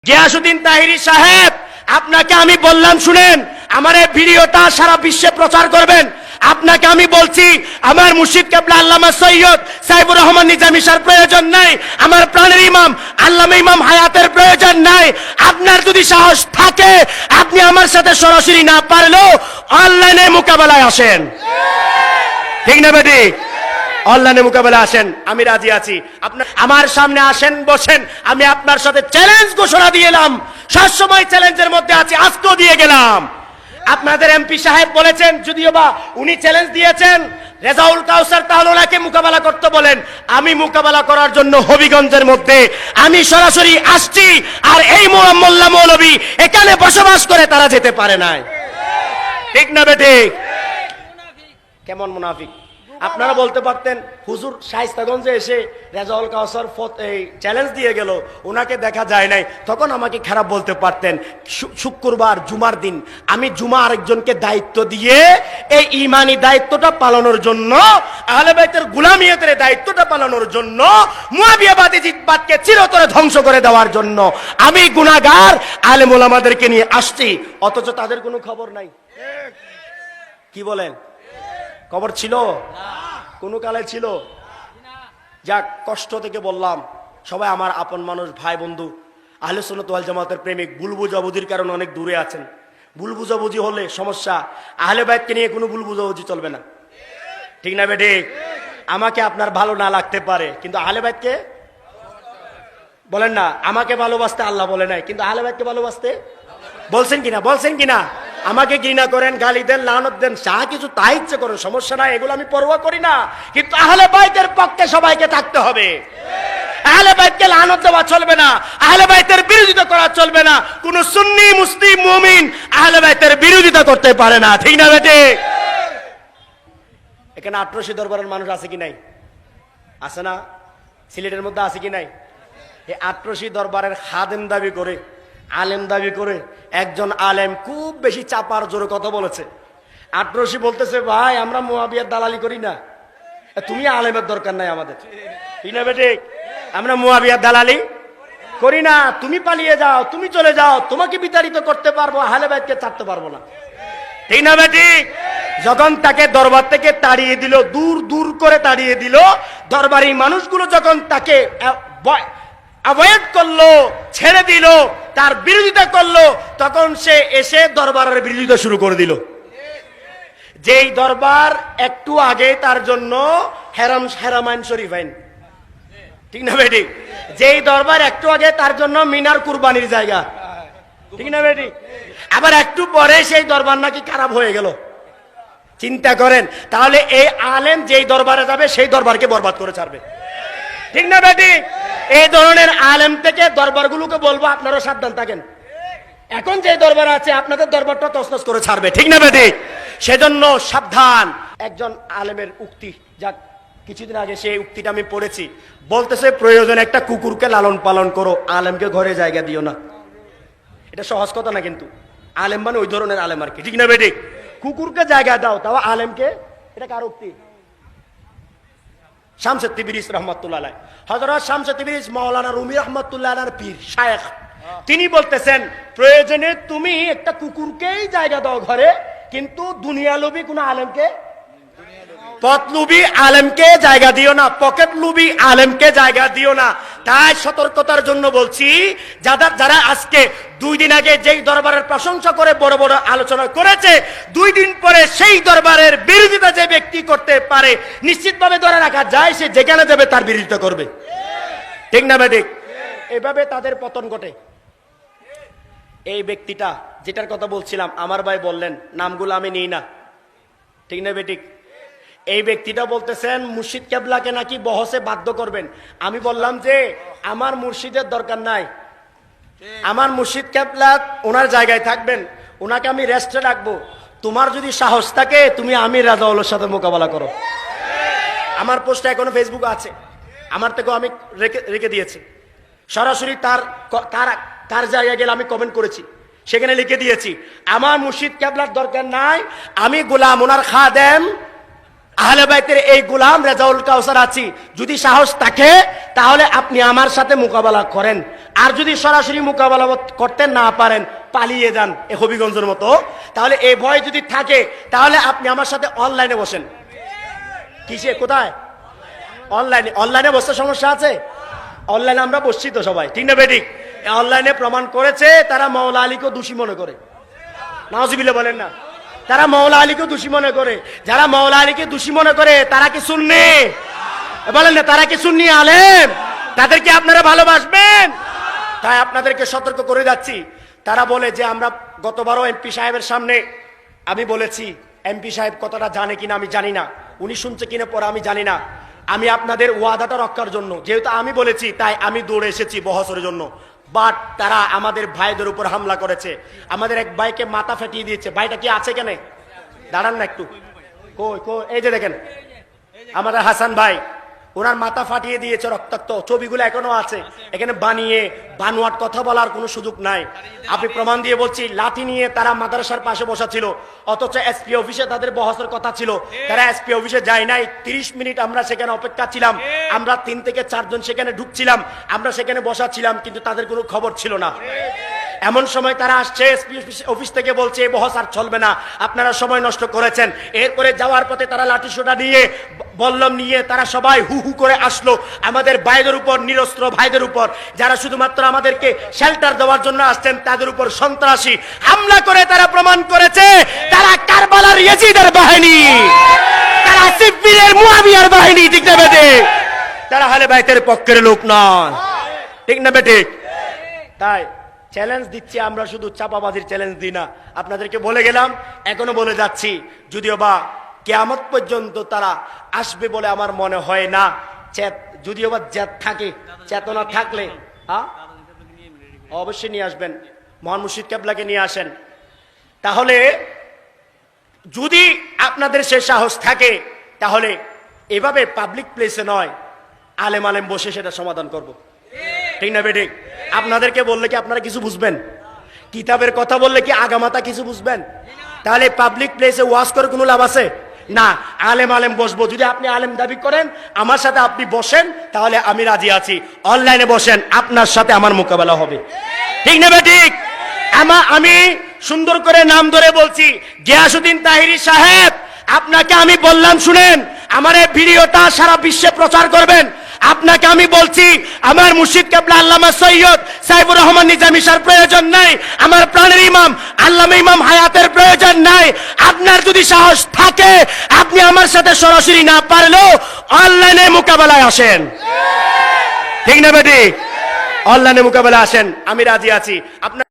গিয়াসউদ্দিন তাহিরি সাহেব, আপনাকে আমি বললাম শুনেন, আমার এই ভিডিওটা সারা বিশ্বে প্রচার করবেন। আপনাকে আমি বলছি, আমার মুর্শিদ কেবলা আল্লামা সৈয়দ সাইফুর রহমান নিজামী শাহর প্রয়োজন নাই, আমার প্রাণের ইমাম আল্লামা ইমাম হায়াতের প্রয়োজন নাই। আপনার যদি সাহস থাকে, আপনি আমার সাথে সরাসরি না পারলেও অনলাইনে মোকাবেলায় আসেন। ঠিক না বেটি? অনলাইনে মোকাবেলা আসেন, আমি রাজি আছি। আপনার আমার সামনে আসেন, বসেন, আমি আপনার সাথে চ্যালেঞ্জ ঘোষণা দিয়ে এলাম। সবসময় চ্যালেঞ্জের মধ্যে আছি, আজকেও দিয়ে গেলাম। আপনাদের এমপি সাহেব বলেছেন, যদিও বা উনি চ্যালেঞ্জ দিয়েছেন রেজাউল কাউসার, তাহলে ওনাকে মোকাবেলা করতে বলেন। আমি মোকাবেলা করার জন্য হবিগঞ্জের মধ্যে আমি সরাসরি আসছি। আর এই মোল্লা মৌলবী এখানে বসবাস করে, তারা যেতে পারে নাই। ঠিক না বেটি? কেমন মুনাফিক! আপনারা বলতে পারতেন, হুজুর শায়েস্তাগঞ্জে এসে রেজাউল কাউসার এই চ্যালেঞ্জ দিয়ে গেল, ওনাকে দেখা যায় নাই, তখন আমাকে খারাপ বলতে পারতেন। শুক্রবার জুমার দিন আমি জুমা আরেকজনকে দায়িত্ব দিয়ে এই ইমানি দায়িত্বটা পালনের জন্য, আহলে বাইতের গোলামিয়তের দায়িত্বটা পালনের জন্য, মুয়াবিয়াবাদী জিতবাদকে চিরতরে ধ্বংস করে দেওয়ার জন্য আমি গুনাহগার আলেম ওলামাদেরকে নিয়ে আসছি, অথচ তাদের কোনো খবর নাই। কি বলেন? খবর ছিল? কোন কালে ছিল? যাক, কষ্ট থেকে বললাম, সবাই আমার আপন মানুষ, ভাই বন্ধু, আহলে সুন্নাত ওয়াল জামাতের প্রেমিক। ভুল বুঝাবুঝির কারণে অনেক দূরে আছেন। ভুল বুঝাবুঝি হলে সমস্যা, আহলে বাইতকে নিয়ে কোনো ভুল বুঝাবুঝি চলবে না। ঠিক না বেটি? আমাকে আপনার ভালো না লাগতে পারে, কিন্তু আহলে বাইতকে বলেন না, আমাকে ভালোবাসতে আল্লাহ বলে নাই, কিন্তু আহলে বাইতকে ভালোবাসতে বলছেন কিনা? বলছেন কিনা? আমাকে ঘৃণা করেন, গালি দেন, লানত দেন, যা কিছু তা ইচ্ছে করেন, সমস্যা নাই, এগুলো আমি পরোয়া করি না। কিন্তু আহলে বাইতের পক্ষে সবাইকে থাকতে হবে। আহলে বাইতকে লানত দেওয়া চলবে না, আহলে বাইতের বিরোধিতা করা চলবে না। কোন সুন্নি মুসলিম মুমিন আহলে বাইতের বিরোধিতা করতে পারে না। ঠিক না বেটি? এখানে 1800 দরবারের মানুষ আছে কি নাই? আছে না? সিলেটের মধ্যে আছে কি নাই? এই 1800 দরবারের খাদেম দাবি করে, আলেম দাবি করে একজন আলেম খুব বেশি চাপার জোরে কথা বলেছে। 1800 বলতেছে, ভাই আমরা মুয়াবিয়ার দালালি করি না, তুমি আলেমের দরকার নাই আমাদের। ঠিক না বেটি? আমরা মুয়াবিয়ার দালালি করি না, তুমি পালিয়ে যাও, তুমি চলে যাও, তোমাকে বিতাড়িত করতে পারবো, আহলে বাইতকে ছাড়তে পারবো না। ঠিক না বেটি? যখন তাকে দরবার থেকে তাড়িয়ে দিল, দূর দূর করে তাড়িয়ে দিল, দরবারি মানুষগুলো যখন তাকে অ্যাভয়েড করলো, ছেড়ে দিল, তার বিরোধিতা করলো, তখন সে এসে দরবারের বিরোধিতা শুরু করে দিল। যেই দরবার একটু আগে তার জন্য হেরামাইন শরীফ আইন, ঠিক না বেটি? যেই দরবার একটু আগে তার জন্য মিনার কুরবানির জায়গা, ঠিক না বেটি? আবার একটু পরে সেই দরবার নাকি খারাপ হয়ে গেল। চিন্তা করেন, তাহলে এই আলেম যেই দরবারে যাবে সেই দরবারকে বরবাদ করে ছাড়বে। ঠিক না বেটি? এই ধরনের আলেম থেকে দরবারগুলোকে বলবো, আপনারা সাবধান থাকেন। এখন যে দরবার আছে আপনাদের দরবারটা তছনছ করে ছাড়বে। ঠিক না বেটি? সেজন্য সাবধান। একজন আলেমের উক্তি, যাক কিছুদিন আগে সেই উক্তিটা আমি পড়েছি, বলতেছে প্রয়োজনে একটা কুকুরকে লালন পালন করো, আলেমকে ঘরে জায়গা দিও না। এটা সহজ কথা না, কিন্তু আলেম মানে ওই ধরনের আলেম আর কি। ঠিক না বেটি? কুকুরকে জায়গা দাও, তাও আলেমকে। এটা কার উক্তি? শামসে তিবরিজ রহমাতুল্লাহ আলাইহ। হযরত শামসে তিবরিজ মাওলানা রুমি রহমাতুল্লাহ আলাইহির পীর শায়েখ, তিনি বলতেছেন প্রয়োজনে তুমি একটা কুকুরকেই জায়গা দাও ঘরে, কিন্তু দুনিয়ালোভী কোন আলেমকে, পথলুবি আলেমকে জায়গা দিও না, পকেট লুবি আলেমকে জায়গা দিও না। তাই সতর্কতার জন্য বলছি, যারা আজকে 2 দিন আগে যেই দরবারের প্রশংসা করে বড় বড় আলোচনা করেছে, 2 দিন পরে সেই দরবারের বিরোধিতা যে ব্যক্তি করতে পারে, নিশ্চিতভাবে ধরে রাখা যায় সে যেখানে যাবে তার বিরোধিতা করবে। ঠিক না বেঠিক? এভাবে তাদের পতন ঘটে। এই ব্যক্তিটা যেটার কথা বলছিলাম, আমার ভাই বললেন, নামগুলো আমি নিই না। ঠিক না বেঠিক? এই ব্যক্তিটা বলতেছেন মুর্শিদ কেবলাকে নাকি বহসে বাধ্য করবেন। আমি বললাম যে আমার মুর্শিদের দরকার নাই, আমার মুর্শিদ কেবলা ওনার জায়গায় থাকবেন, ওনাকে আমি রেস্টে রাখবো। তোমার যদি সাহস থাকে তুমি আমির রাজাউলের সাথে মোকাবেলা করো। আমার পোস্টটা এখনো ফেসবুকে আছে, আমার থেকেও আমি রেখে দিয়েছি। সরাসরি তার জায়গায় গেলে আমি কমেন্ট করেছি, সেখানে লিখে দিয়েছি আমার মুর্শিদ কেবলার দরকার নাই, আমি গোলাম, ওনার খাদেম, আহলে বাইতের এই গোলাম রেজাউল কাউসার আছি, যদি সাহস থাকে তাহলে আপনি আমার সাথে মোকাবেলা করেন, আর যদি সরাসরি মোকাবেলা করতে না পারেন পালিয়ে যান এ হবিগঞ্জের মতো, তাহলে এই ভয় যদি থাকে তাহলে আপনি আমার সাথে অনলাইনে বসেন। কিসে, কোথায়? অনলাইনে। অনলাইনে বসতে সমস্যা আছে? অনলাইনে আমরা বসছি তো সবাই, ঠিক না বেঠিক? অনলাইনে প্রমাণ করেছে তারা মাওলা আলীকেও দোষী মনে করে। নাউজুবিল্লাহ বলেন না? তারা মাওলা আলীকে দোষী মনে করে। যারা মাওলা আলীকে দোষী মনে করে তারা কি সুন্নি? বলেন না, তারা কি সুন্নি আলেম? তাদেরকে আপনারা ভালোবাসবেন? তাই আপনাদেরকে সতর্ক করে যাচ্ছি। তারা বলে যে আমরা গতবারও এমপি সাহেবের সামনে আমি বলেছি, এমপি সাহেব কতটা জানে কিনা আমি জানি না, উনি শুনছে কিনা পরে আমি জানি না, আমি আপনাদের ওয়াদাটা রক্ষার জন্য যেহেতু আমি বলেছি তাই আমি দৌড়ে এসেছি বহসের জন্য। বাট তারা আমাদের ভাইদের উপর হামলা করেছে, আমাদের এক ভাইকে মাথা ফাটিয়ে দিয়েছে। ভাইটা কি আছে কেন? দাঁড়ান না একটু, কই কই, এই যে দেখেন আমাদের হাসান ভাই, ওনার মাথা ফাটিয়ে দিয়েছে, রক্তাক্ত ছবিগুলো এখনো আছে। এখানে বানিয়ে বানোয়াট কথা বলার কোনো সুযোগ নাই। আপনি প্রমাণ দিয়ে বলছি, লাঠি নিয়ে তারা মাদ্রাসার পাশে বসা ছিল, অথচ এসপি অফিসে তাদের বহসের কথা ছিল, তারা এসপি অফিসে যায় নাই। 30 মিনিট আমরা সেখানে অপেক্ষা ছিলাম, আমরা 3 থেকে 4 জন সেখানে ঢুকছিলাম, আমরা সেখানে বসা ছিলাম, কিন্তু তাদের কোনো খবর ছিল না। এমন সময় তারা আসছে এসপি অফিস থেকে বলছে বহস আর চলবে না, আপনারা সময় নষ্ট করেছেন। এরপরে যাওয়ার পথে তারা লাঠি সোটা নিয়ে বল্লম নিয়ে তারা সবাই হু হু করে আসলো আমাদের ভাইদের উপর, নিরস্ত্র ভাইদের উপর, যারা শুধুমাত্র আমাদেরকে শেল্টার দেওয়ার জন্য আসছেন, তাদের উপর সন্ত্রাসী হামলা করে তারা প্রমাণ করেছে তারা কারবালার ইয়াজিদের বাহিনী, তারা সিফিনের মুয়াবিয়ার বাহিনী, ঠিক না বেটে? তারা আহলে বাইতের পক্ষের লোক নয়, ঠিক না বেটে? তাই চ্যালেঞ্জ দিচ্ছি, আমরা শুধু চাপাবাজির চ্যালেঞ্জ দিই না, আপনাদেরকে বলে গেলাম, এখনো বলে যাচ্ছি, যদিও বা কিয়ামত পর্যন্ত তারা আসবে বলে আমার মনে হয় না। যদিও বা থাকে, চেতনা থাকলে অবশ্যই নিয়ে আসবেন, মহান মুর্শিদ কেবলাকে নিয়ে আসেন। তাহলে যদি আপনাদের সে সাহস থাকে তাহলে এভাবে পাবলিক প্লেসে নয়, আলেম আলেম বসে সেটা সমাধান করব, ঠিক না বেঠিক? আপনাদেরকে বললে কি আপনারা কিছু বুঝবেন? কিতাবের কথা বললে কি আগামাতা কিছু বুঝবেন? তাহলে পাবলিক প্লেসে ওয়াজ করে কোনো লাভ আছে না। আলেম আলেম বসবো, যদি আপনি আলেম দাবি করেন আমার সাথে আপনি বসেন, তাহলে আমি রাজি আছি। অনলাইনে বসেন, আপনার সাথে আমার মোকাবেলা হবে, ঠিক না বেঠিক? আমি সুন্দর করে নাম ধরে বলছি, গিয়াসউদ্দিন তাহিরি সাহেব, আপনাকে আমি বললাম শুনেন, আমার এই ভিডিওটা সারা বিশ্বে প্রচার করবেন। আপনাকে আমি বলছি, আমার মুর্শিদ কেবলা আল্লামা সৈয়দ সাইফুর রহমান নিজামী স্যার প্রয়োজন নাই, আমার প্রাণের ইমাম আল্লামা ইমাম হায়াতের প্রয়োজন নাই। আপনার যদি সাহস থাকে আপনি আমার সাথে সরাসরি না পারলেও অনলাইনে মোকাবেলায় আসেন, ঠিক না বেটি? অনলাইনে মোকাবেলা আসেন, আমি রাজি আছি। আপনার